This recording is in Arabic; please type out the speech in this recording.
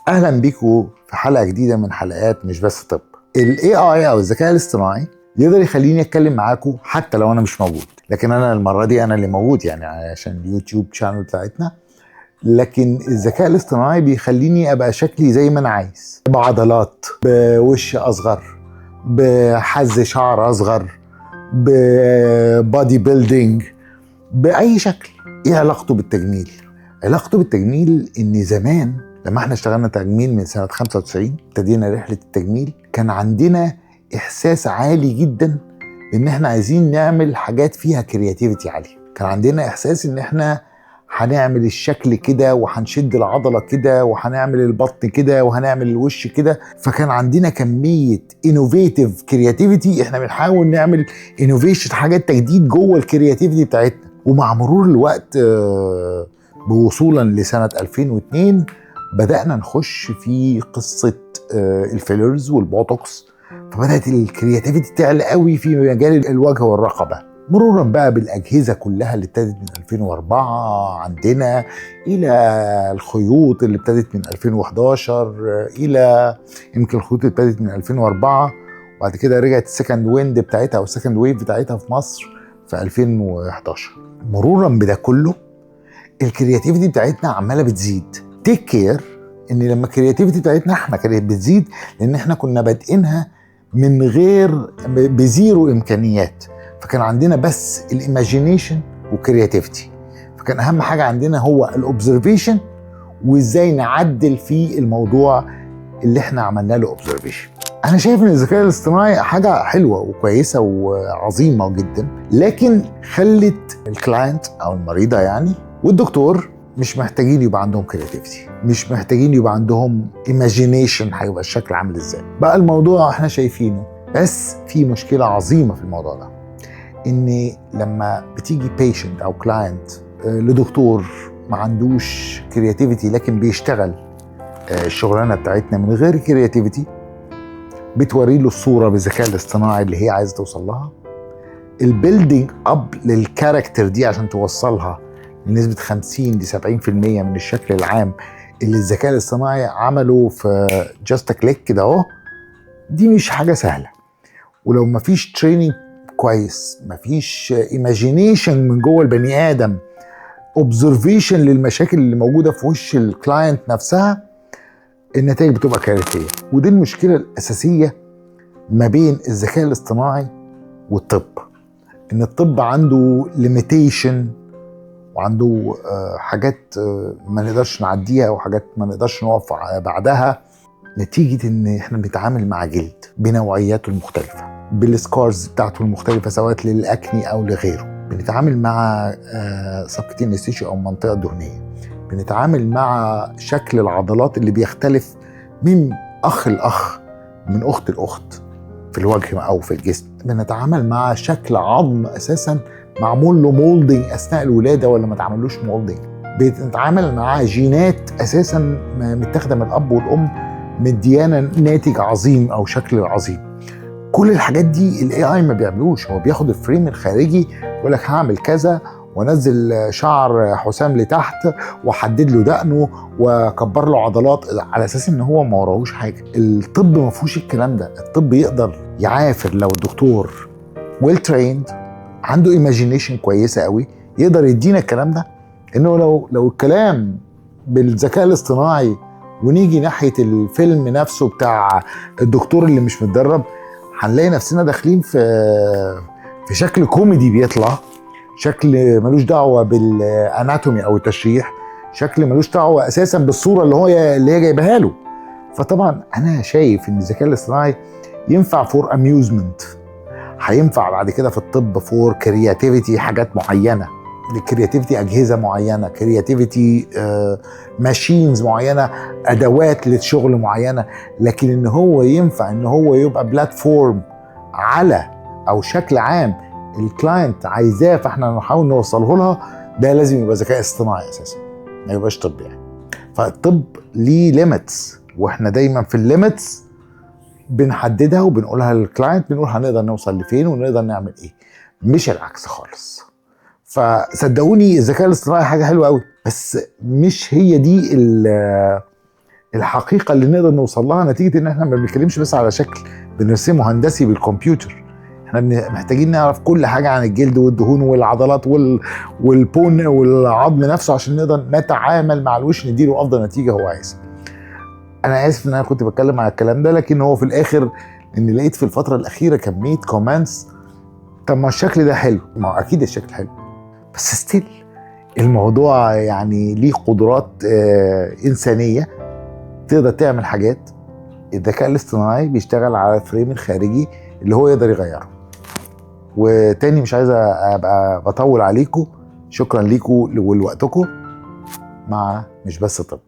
اهلا بيكم في حلقه جديده من حلقات مش بس طب. الاي اي او الذكاء الاصطناعي يقدر يخليني اتكلم معاكم حتى لو انا مش موجود، لكن انا المره دي انا اللي موجود يعني عشان اليوتيوب شانل بتاعتنا. لكن الذكاء الاصطناعي بيخليني ابقى شكلي زي ما انا عايز، بعضلات، بوش اصغر، بحز شعر اصغر، ببادي بيلدينج، باي شكل. ايه علاقته بالتجميل؟ علاقته بالتجميل ان زمان لما احنا اشتغلنا تجميل من سنة 95 ابتدينا رحلة التجميل، كان عندنا احساس عالي جدا ان احنا عايزين نعمل حاجات فيها كرياتيفيتي عالية. كان عندنا احساس ان احنا هنعمل الشكل كده وهنشد العضلة كده وهنعمل البطن كده وهنعمل الوش كده. فكان عندنا كمية انوفيتيف كرياتيفيتي، احنا بنحاول نعمل انوفيشن، حاجات تجديد جوه الكرياتيفيتي بتاعتنا. ومع مرور الوقت بوصولا لسنة 2002 بدأنا نخش في قصة الفيلرز والبوتوكس، فبدأت الكرياتيفيتي تعلى قوي في مجال الوجه والرقبة، مرورا بقى بالأجهزة كلها اللي ابتدت من 2004 عندنا، إلى الخيوط اللي ابتدت من 2011، إلى يمكن الخيوط اللي ابتدت من 2004 وبعد كده رجعت السكند ويند بتاعتها أو السكند ويف بتاعتها في مصر في 2011. مرورا بده كله الكرياتيفيتي بتاعتنا عماله بتزيد. تيك كير ان لما الكرياتيفيتي بتاعتنا احنا كانت بتزيد لان احنا كنا بادئينها من غير بزيرو امكانيات، فكان عندنا بس الايماجينيشن والكرياتيفيتي. فكان اهم حاجه عندنا هو الاوبزرفيشن وازاي نعدل في الموضوع اللي احنا عملنا له اوبزرفيشن. انا شايف ان الذكاء الاصطناعي حاجه حلوه وكويسه وعظيمه جدا، لكن خلت الكلاينت او المريضه يعني والدكتور مش محتاجين يبقى عندهم كرياتيفيتي، مش محتاجين يبقى عندهم ايماجينيشن هيبقى الشكل عامل ازاي. بقى الموضوع احنا شايفينه، بس في مشكله عظيمه في الموضوع ده، ان لما بتيجي بيشنت او كلاينت لدكتور ما عندوش كرياتيفيتي لكن بيشتغل الشغلانه بتاعتنا من غير كرياتيفيتي، بتوري له الصوره بالذكاء الاصطناعي اللي هي عايزه توصل لها. البيلدينج اب للكاركتر دي عشان توصلها لنسبه 50 ل 70% من الشكل العام اللي الذكاء الاصطناعي عمله في جاست كليك كده اهو، دي مش حاجه سهله. ولو مفيش تريننج كويس، مفيش ايماجينيشن من جوه البني ادم، اوبزرفيشن للمشاكل اللي موجوده في وش الكلاينت نفسها، النتائج بتبقى كارثيه. ودي المشكله الاساسيه ما بين الذكاء الاصطناعي والطب، ان الطب عنده ليميتيشن وعنده حاجات ما نقدرش نعديها وحاجات ما نقدرش نقف بعدها، نتيجه ان احنا بنتعامل مع جلد بنوعياته المختلفه، بالسكارز بتاعته المختلفه سواء للاكني او لغيره، بنتعامل مع سبكتين تيشو او منطقه دهنيه، بنتعامل مع شكل العضلات اللي بيختلف من اخ لاخ، من اخت لاخت في الوجه او في الجسم، بنتعامل مع شكل عظم اساسا معمول له مولدنج اثناء الولاده ولا ما تعملوش مولدنج، بنتعامل مع جينات اساسا متاخده من الاب والام مديانا ناتج عظيم او شكل عظيم. كل الحاجات دي الاي اي ما بيعملوش، هو بياخد الفريم الخارجي ويقول لك هعمل كذا وانزل شعر حسام لتحت واحدد له دقنه واكبر له عضلات على اساس ان هو ما وراهوش حاجه. الطب ما فيهوش الكلام ده. الطب يقدر يعافر لو الدكتور ويل تريند عنده ايماجينيشن كويسه قوي، يقدر يدينا الكلام ده. انه لو الكلام بالذكاء الاصطناعي ونيجي ناحيه الفيلم نفسه بتاع الدكتور اللي مش متدرب، هنلاقي نفسنا داخلين في شكل كوميدي بيطلع، شكل ملوش دعوه بالاناتومي او التشريح، شكل ملوش دعوه اساسا بالصوره اللي هي جايبها له. فطبعا انا شايف ان الذكاء الاصطناعي ينفع فور اميوزمنت، هينفع بعد كده في الطب فور كرياتيفيتي، حاجات معينه، كرياتيفيتي اجهزه معينه، كرياتيفيتي ماشينز معينه، ادوات للشغل معينه. لكن ان هو ينفع ان هو يبقى بلاتفورم على او شكل عام الكلاينت عايزاه فاحنا نحاول نوصله لها، ده لازم يبقى ذكاء اصطناعي اساسا، ما يبقاش طب يعني. فالطب ليه ليميتس، واحنا دايما في الليميتس بنحددها وبنقولها للكلاينت، بنقول هنقدر نوصل لفين ونقدر نعمل ايه، مش العكس خالص. فصدقوني الذكاء الاصطناعي حاجه حلوه قوي، بس مش هي دي الحقيقه اللي نقدر نوصل لها نتيجه ان احنا ما بنتكلمش بس على شكل بنرسمه هندسي بالكمبيوتر. احنا محتاجين نعرف كل حاجه عن الجلد والدهون والعضلات والبون والعظم نفسه عشان نقدر نتعامل مع الوش نديله افضل نتيجه هو عايزها. انا اسف ان انا كنت بتكلم على الكلام ده، لكن هو في الاخر اني لقيت في الفتره الاخيره كميه كومنتس، طب ما الشكل ده حلو، ما هو اكيد الشكل حلو، بس ستيل الموضوع يعني ليه قدرات انسانيه تقدر تعمل حاجات الذكاء الاصطناعي بيشتغل على الفريم الخارجي اللي هو يقدر يغيره. وتاني مش عايز ابقى بطول عليكم، شكرا ليكم ولوقتكم مع مش بس طب.